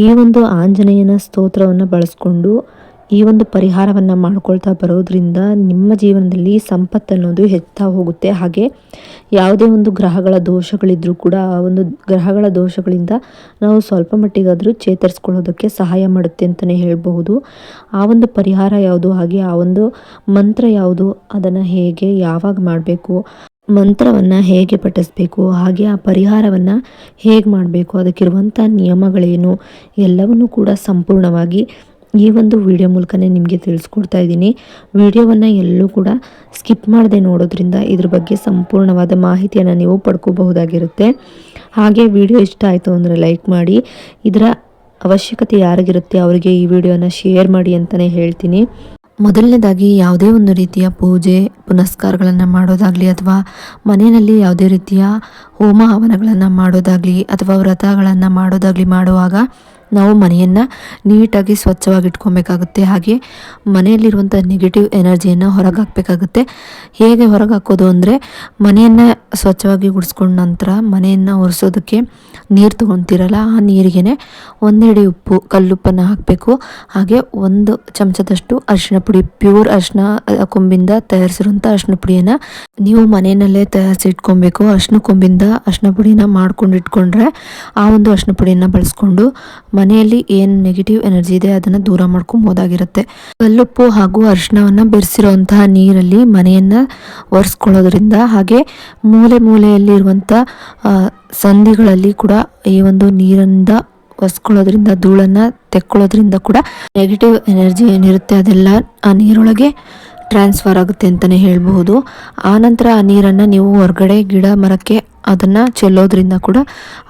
ಈ ಒಂದು ಆಂಜನೇಯನ ಸ್ತೋತ್ರವನ್ನು ಬಳಸ್ಕೊಂಡು ಈ ಒಂದು ಪರಿಹಾರವನ್ನು ಮಾಡ್ಕೊಳ್ತಾ ಬರೋದ್ರಿಂದ ನಿಮ್ಮ ಜೀವನದಲ್ಲಿ ಸಂಪತ್ತು ಅನ್ನೋದು ಹೆಚ್ಚುತ್ತಾ ಹೋಗುತ್ತೆ. ಹಾಗೆ ಯಾವುದೇ ಒಂದು ಗ್ರಹಗಳ ದೋಷಗಳಿದ್ರೂ ಕೂಡ ಆ ಒಂದು ಗ್ರಹಗಳ ದೋಷಗಳಿಂದ ನಾವು ಸ್ವಲ್ಪ ಮಟ್ಟಿಗಾದರೂ ಚೇತರಿಸ್ಕೊಳ್ಳೋದಕ್ಕೆ ಸಹಾಯ ಮಾಡುತ್ತೆ ಅಂತಲೇ ಹೇಳಬಹುದು. ಆ ಒಂದು ಪರಿಹಾರ ಯಾವುದು, ಹಾಗೆ ಆ ಒಂದು ಮಂತ್ರ ಯಾವುದು, ಅದನ್ನು ಹೇಗೆ ಯಾವಾಗ ಮಾಡಬೇಕು, ಮಂತ್ರವನ್ನು ಹೇಗೆ ಪಠಿಸಬೇಕು, ಹಾಗೆ ಆ ಪರಿಹಾರವನ್ನು ಹೇಗೆ ಮಾಡಬೇಕು, ಅದಕ್ಕಿರುವಂಥ ನಿಯಮಗಳೇನು ಎಲ್ಲವನ್ನೂ ಕೂಡ ಸಂಪೂರ್ಣವಾಗಿ ಈ ಒಂದು ವಿಡಿಯೋ ಮೂಲಕನೇ ನಿಮಗೆ ತಿಳಿಸ್ಕೊಡ್ತಾ ಇದ್ದೀನಿ. ವಿಡಿಯೋವನ್ನು ಎಲ್ಲೂ ಕೂಡ ಸ್ಕಿಪ್ ಮಾಡದೆ ನೋಡೋದ್ರಿಂದ ಇದ್ರ ಬಗ್ಗೆ ಸಂಪೂರ್ಣವಾದ ಮಾಹಿತಿಯನ್ನು ನೀವು ಪಡ್ಕೋಬಹುದಾಗಿರುತ್ತೆ. ಹಾಗೆ ವಿಡಿಯೋ ಇಷ್ಟ ಆಯಿತು ಅಂದರೆ ಲೈಕ್ ಮಾಡಿ. ಇದರ ಅವಶ್ಯಕತೆ ಯಾರಿಗಿರುತ್ತೆ ಅವರಿಗೆ ಈ ವಿಡಿಯೋನ ಶೇರ್ ಮಾಡಿ ಅಂತಲೇ ಹೇಳ್ತೀನಿ. ಮೊದಲನೇದಾಗಿ ಯಾವುದೇ ಒಂದು ರೀತಿಯ ಪೂಜೆ ಪುನಸ್ಕಾರಗಳನ್ನು ಮಾಡೋದಾಗಲಿ ಅಥವಾ ಮನೆಯಲ್ಲಿ ಯಾವುದೇ ರೀತಿಯ ಹೋಮ ಹವನಗಳನ್ನು ಮಾಡೋದಾಗಲಿ ಅಥವಾ ವ್ರತಗಳನ್ನು ಮಾಡೋದಾಗಲಿ ಮಾಡುವಾಗ ನಾವು ಮನೆಯನ್ನು ನೀಟಾಗಿ ಸ್ವಚ್ಛವಾಗಿ ಇಟ್ಕೊಬೇಕಾಗುತ್ತೆ. ಹಾಗೆ ಮನೆಯಲ್ಲಿರುವಂಥ ನೆಗೆಟಿವ್ ಎನರ್ಜಿಯನ್ನು ಹೊರಗೆ ಹಾಕಬೇಕಾಗುತ್ತೆ. ಹೇಗೆ ಹೊರಗೆ ಹಾಕೋದು ಅಂದರೆ, ಮನೆಯನ್ನು ಸ್ವಚ್ಛವಾಗಿ ಗುಡಿಸ್ಕೊಂಡ ನಂತರ ಮನೆಯನ್ನು ಒರೆಸೋದಕ್ಕೆ ನೀರು ತೊಗೊತೀರಲ್ಲ, ಆ ನೀರಿಗೆನೆ 1 ಹಿಡಿ ಉಪ್ಪು, ಕಲ್ಲುಪ್ಪನ್ನು ಹಾಕಬೇಕು. ಹಾಗೆ 1 ಚಮಚದಷ್ಟು ಅರಿಶಿಣ ಪುಡಿ, ಪ್ಯೂರ್ ಅರಿಶಿಣ ಕೊಂಬಿಂದ ತಯಾರಿಸಿರುವಂಥ ಅರಿಶಿಣ ಪುಡಿಯನ್ನು ನೀವು ಮನೆಯಲ್ಲೇ ತಯಾರಿಸಿ ಇಟ್ಕೊಬೇಕು. ಅರಿಶಿಣ ಕೊಂಬಿಂದ ಅರಿಶಿಣ ಪುಡಿನ ಮಾಡ್ಕೊಂಡು ಇಟ್ಕೊಂಡ್ರೆ ಆ ಒಂದು ಅರಿಶಿಣ ಪುಡಿಯನ್ನು ಬಳಸ್ಕೊಂಡು ಮನೆಯಲ್ಲಿ ಏನು ನೆಗೆಟಿವ್ ಎನರ್ಜಿ ಇದೆ ಅದನ್ನು ದೂರ ಮಾಡ್ಕೊಬೋದಾಗಿರುತ್ತೆ. ಕಲ್ಲುಪ್ಪು ಹಾಗೂ ಅರಿಶಿಣವನ್ನು ಬೆರೆಸಿರುವಂತಹ ನೀರಲ್ಲಿ ಮನೆಯನ್ನು ಒರೆಸ್ಕೊಳ್ಳೋದ್ರಿಂದ, ಹಾಗೆ ಮೂಲೆಯಲ್ಲಿ ಇರುವಂಥ ಸಂಧಿಗಳಲ್ಲಿ ಕೂಡ ಈ ಒಂದು ನೀರಿಂದ ಒರೆಸ್ಕೊಳ್ಳೋದ್ರಿಂದ, ಧೂಳನ್ನು ತೆಕ್ಕೊಳ್ಳೋದ್ರಿಂದ ಕೂಡ ನೆಗೆಟಿವ್ ಎನರ್ಜಿ ಏನಿರುತ್ತೆ ಅದೆಲ್ಲ ಆ ನೀರೊಳಗೆ ಟ್ರಾನ್ಸ್ಫರ್ ಆಗುತ್ತೆ ಅಂತಲೇ ಹೇಳ್ಬಹುದು. ಆನಂತರ ಆ ನೀರನ್ನು ನೀವು ಹೊರಗಡೆ ಗಿಡ ಮರಕ್ಕೆ ಅದನ್ನು ಚೆಲ್ಲೋದ್ರಿಂದ ಕೂಡ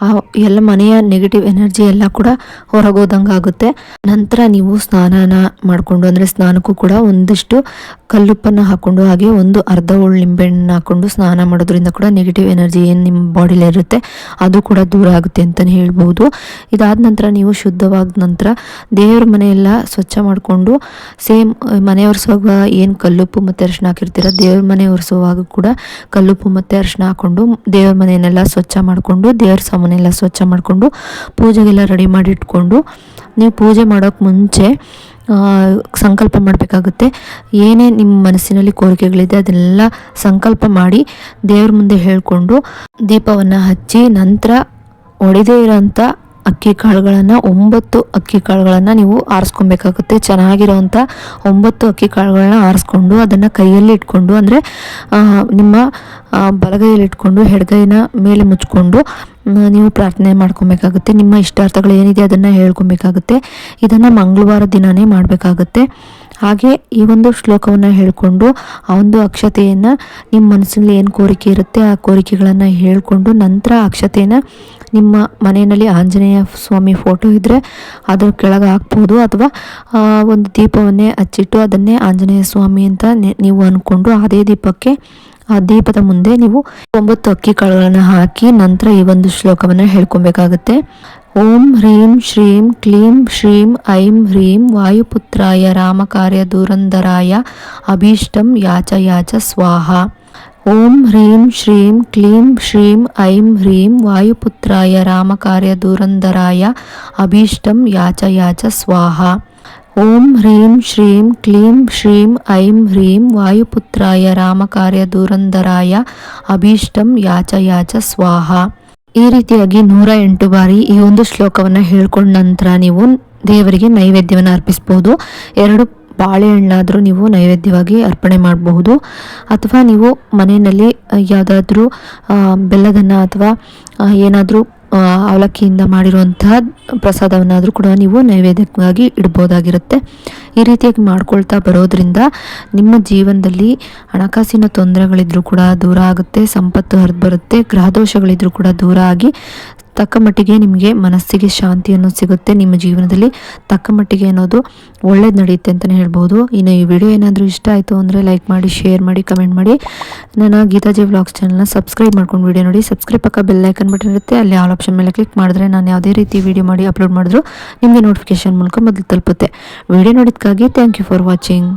ಆ ಎಲ್ಲ ಮನೆಯ ನೆಗೆಟಿವ್ ಎನರ್ಜಿ ಎಲ್ಲ ಕೂಡ ಹೊರಗೋದಂಗೆ ಆಗುತ್ತೆ. ನಂತರ ನೀವು ಸ್ನಾನನ ಮಾಡಿಕೊಂಡು, ಅಂದರೆ ಸ್ನಾನಕ್ಕೂ ಕೂಡ ಒಂದಿಷ್ಟು ಕಲ್ಲುಪ್ಪನ್ನು ಹಾಕ್ಕೊಂಡು ಹಾಗೆ ಒಂದು ಅರ್ಧ ಹೋಳು ನಿಂಬೆಹಣ್ಣು ಹಾಕ್ಕೊಂಡು ಸ್ನಾನ ಮಾಡೋದ್ರಿಂದ ಕೂಡ ನೆಗೆಟಿವ್ ಎನರ್ಜಿ ಏನು ನಿಮ್ಮ ಬಾಡಿಲಿ ಇರುತ್ತೆ ಅದು ಕೂಡ ದೂರ ಆಗುತ್ತೆ ಅಂತಲೇ ಹೇಳ್ಬೋದು. ಇದಾದ ನಂತರ ನೀವು ಶುದ್ಧವಾದ ನಂತರ ದೇವ್ರ ಮನೆಯೆಲ್ಲ ಸ್ವಚ್ಛ ಮಾಡಿಕೊಂಡು, ಸೇಮ್ ಮನೆ ಒರೆಸುವಾಗ ಏನು ಕಲ್ಲುಪ್ಪು ಮತ್ತು ಅರಿಶಿಣ ಹಾಕಿರ್ತೀರ, ದೇವ್ರ ಮನೆ ಒರೆಸುವಾಗ ಕೂಡ ಕಲ್ಲುಪ್ಪು ಮತ್ತು ಅರಿಶಿಣ ಹಾಕ್ಕೊಂಡು ದೇವ್ರ ಮನೆಯನ್ನೆಲ್ಲ ಸ್ವಚ್ಛ ಮಾಡಿಕೊಂಡು, ದೇವ್ರ ಸಾಮಾನೆಲ್ಲ ಸ್ವಚ್ಛ ಮಾಡಿಕೊಂಡು ಪೂಜೆಗೆಲ್ಲ ರೆಡಿ ಮಾಡಿ ಇಟ್ಕೊಂಡು, ನೀವು ಪೂಜೆ ಮಾಡೋಕ್ಕೆ ಮುಂಚೆ ಸಂಕಲ್ಪ ಮಾಡಬೇಕಾಗುತ್ತೆ. ಏನೇ ನಿಮ್ಮ ಮನಸ್ಸಿನಲ್ಲಿ ಕೋರಿಕೆಗಳಿದೆ ಅದನ್ನೆಲ್ಲ ಸಂಕಲ್ಪ ಮಾಡಿ ದೇವ್ರ ಮುಂದೆ ಹೇಳಿಕೊಂಡು ದೀಪವನ್ನು ಹಚ್ಚಿ, ನಂತರ ಒಡೆದೇ ಇರೋಂಥ ಅಕ್ಕಿ ಕಾಳುಗಳನ್ನು 9 ಅಕ್ಕಿ ಕಾಳುಗಳನ್ನು ನೀವು ಆರಿಸ್ಕೊಬೇಕಾಗುತ್ತೆ. ಚೆನ್ನಾಗಿರೋವಂಥ 9 ಅಕ್ಕಿ ಕಾಳುಗಳನ್ನ ಆರಿಸ್ಕೊಂಡು ಅದನ್ನು ಕೈಯಲ್ಲಿ ಇಟ್ಕೊಂಡು, ಅಂದರೆ ನಿಮ್ಮ ಬಲಗೈಯಲ್ಲಿ ಇಟ್ಕೊಂಡು ಎಡಗೈನ ಮೇಲೆ ಮುಚ್ಕೊಂಡು ನೀವು ಪ್ರಾರ್ಥನೆ ಮಾಡ್ಕೊಬೇಕಾಗುತ್ತೆ. ನಿಮ್ಮ ಇಷ್ಟಾರ್ಥಗಳು ಏನಿದೆ ಅದನ್ನು ಹೇಳ್ಕೊಬೇಕಾಗುತ್ತೆ. ಇದನ್ನು ಮಂಗಳವಾರ ದಿನವೇ ಮಾಡಬೇಕಾಗುತ್ತೆ. ಹಾಗೆ ಈ ಒಂದು ಶ್ಲೋಕವನ್ನು ಹೇಳಿಕೊಂಡು ಆ ಒಂದು ಅಕ್ಷತೆಯನ್ನು ನಿಮ್ಮ ಮನಸ್ಸಿನಲ್ಲಿ ಏನು ಕೋರಿಕೆ ಇರುತ್ತೆ ಆ ಕೋರಿಕೆಗಳನ್ನು ಹೇಳಿಕೊಂಡು, ನಂತರ ಅಕ್ಷತೆಯನ್ನು ನಿಮ್ಮ ಮನೆಯಲ್ಲಿ ಆಂಜನೇಯ ಸ್ವಾಮಿ ಫೋಟೋ ಇದ್ದರೆ ಅದ್ರ ಕೆಳಗೆ ಹಾಕ್ಬೋದು, ಅಥವಾ ಒಂದು ದೀಪವನ್ನೇ ಹಚ್ಚಿಟ್ಟು ಅದನ್ನೇ ಆಂಜನೇಯ ಸ್ವಾಮಿ ಅಂತ ನೀವು ಅಂದ್ಕೊಂಡು ಅದೇ ದೀಪಕ್ಕೆ, ಆ ದೀಪದ ಮುಂದೆ ನೀವು 9 ಅಕ್ಕಿ ಕಾಳುಗಳನ್ನು ಹಾಕಿ ನಂತರ ಈ ಒಂದು ಶ್ಲೋಕವನ್ನು ಹೇಳ್ಕೊಬೇಕಾಗುತ್ತೆ. ಓಂ ಹ್ರೀಂ ಶ್ರೀಂ ಕ್ಲೀಂ ಶ್ರೀಂ ಐಂ ಹ್ರೀಂ ವಾಯುಪುತ್ರಾಯ ರಾಮಕಾರ್ಯ ದುರಂಧರಾಯ ಅಭೀಷ್ಟಂ ಯಾಚ ಯಾಚ ಸ್ವಾಹ. ಓಂ ಹ್ರೀಂ ಶ್ರೀಂ ಕ್ಲೀಂ ಶ್ರೀಂ ಐಂ ಹ್ರೀಂ ವಾಯುಪುತ್ರಾಯ ರಾಮಕಾರ್ಯ ದುರಂಧರಾಯ ಅಭೀಷ್ಟಂ ಯಾಚ ಯಾಚ ಸ್ವಾಹ. ಓಂ ಹ್ರೀಂ ಶ್ರೀಂ ಕ್ಲೀಂ ಶ್ರೀಂ ಐಂ ಹ್ರೀಂ ವಾಯುಪುತ್ರಾಯ ರಾಮಕಾರ್ಯ ದುರಂಧರಾಯ ಅಭೀಷ್ಟಂ ಯಾಚ ಯಾಚ ಸ್ವಾಹ. ಈ ರೀತಿಯಾಗಿ 108 ಬಾರಿ ಈ ಒಂದು ಶ್ಲೋಕವನ್ನು ಹೇಳ್ಕೊಂಡ ನಂತರ ನೀವು ದೇವರಿಗೆ ನೈವೇದ್ಯವನ್ನು ಅರ್ಪಿಸ್ಬೋದು. 2 ಬಾಳೆಹಣ್ಣಾದರೂ ನೀವು ನೈವೇದ್ಯವಾಗಿ ಅರ್ಪಣೆ ಮಾಡಬಹುದು, ಅಥವಾ ನೀವು ಮನೆಯಲ್ಲಿ ಯಾವುದಾದ್ರೂ ಬೆಲ್ಲದನ್ನು ಅಥವಾ ಏನಾದರೂ ಅವಲಕ್ಕಿಯಿಂದ ಮಾಡಿರುವಂತಹ ಪ್ರಸಾದವನ್ನಾದರೂ ಕೂಡ ನೀವು ನೈವೇದ್ಯಕ್ಕಾಗಿ ಇಡ್ಬೋದಾಗಿರುತ್ತೆ. ಈ ರೀತಿಯಾಗಿ ಮಾಡ್ಕೊಳ್ತಾ ಬರೋದ್ರಿಂದ ನಿಮ್ಮ ಜೀವನದಲ್ಲಿ ಹಣಕಾಸಿನ ತೊಂದರೆಗಳಿದ್ರೂ ಕೂಡ ದೂರ ಆಗುತ್ತೆ, ಸಂಪತ್ತು ಹರಿದು ಬರುತ್ತೆ, ಗ್ರಹದೋಷಗಳಿದ್ರೂ ಕೂಡ ದೂರ ಆಗಿ ತಕ್ಕ ಮಟ್ಟಿಗೆ ನಿಮಗೆ ಮನಸ್ಸಿಗೆ ಶಾಂತಿ ಅನ್ನೋದು ಸಿಗುತ್ತೆ. ನಿಮ್ಮ ಜೀವನದಲ್ಲಿ ತಕ್ಕ ಮಟ್ಟಿಗೆ ಅನ್ನೋದು ಒಳ್ಳೇದು ನಡೆಯುತ್ತೆ ಅಂತಲೇ ಹೇಳ್ಬೋದು. ಇನ್ನು ಈ ವಿಡಿಯೋ ಏನಾದರೂ ಇಷ್ಟ ಆಯಿತು ಅಂದರೆ ಲೈಕ್ ಮಾಡಿ, ಶೇರ್ ಮಾಡಿ, ಕಮೆಂಟ್ ಮಾಡಿ. ನನ್ನ ಗೀತಾಜಿ ವ್ಲಾಗ್ಸ್ ಚಾನಲ್ನ ಸಬ್ಸ್ಕ್ರೈಬ್ ಮಾಡ್ಕೊಂಡು ವಿಡಿಯೋ ನೋಡಿ. ಸಬ್ಸ್ಕ್ರೈಬ್ ಪಕ್ಕ ಬೆಲ್ ಐಕನ್ ಬಟನ್ ಇರುತ್ತೆ, ಅಲ್ಲಿ ಆಲ್ ಆಪ್ಷನ್ ಮೇಲೆ ಕ್ಲಿಕ್ ಮಾಡಿದ್ರೆ ನಾನು ಯಾವುದೇ ರೀತಿ ವಿಡಿಯೋ ಮಾಡಿ ಅಪ್ಲೋಡ್ ಮಾಡಿದ್ರು ನಿಮಗೆ ನೋಟಿಫಿಕೇಶನ್ ಮೂಲಕ ಮೊದಲು ತಲುಪುತ್ತೆ. ವಿಡಿಯೋ ನೋಡಿದ್ದಕ್ಕಾಗಿ ಥ್ಯಾಂಕ್ ಯು ಫಾರ್ ವಾಚಿಂಗ್.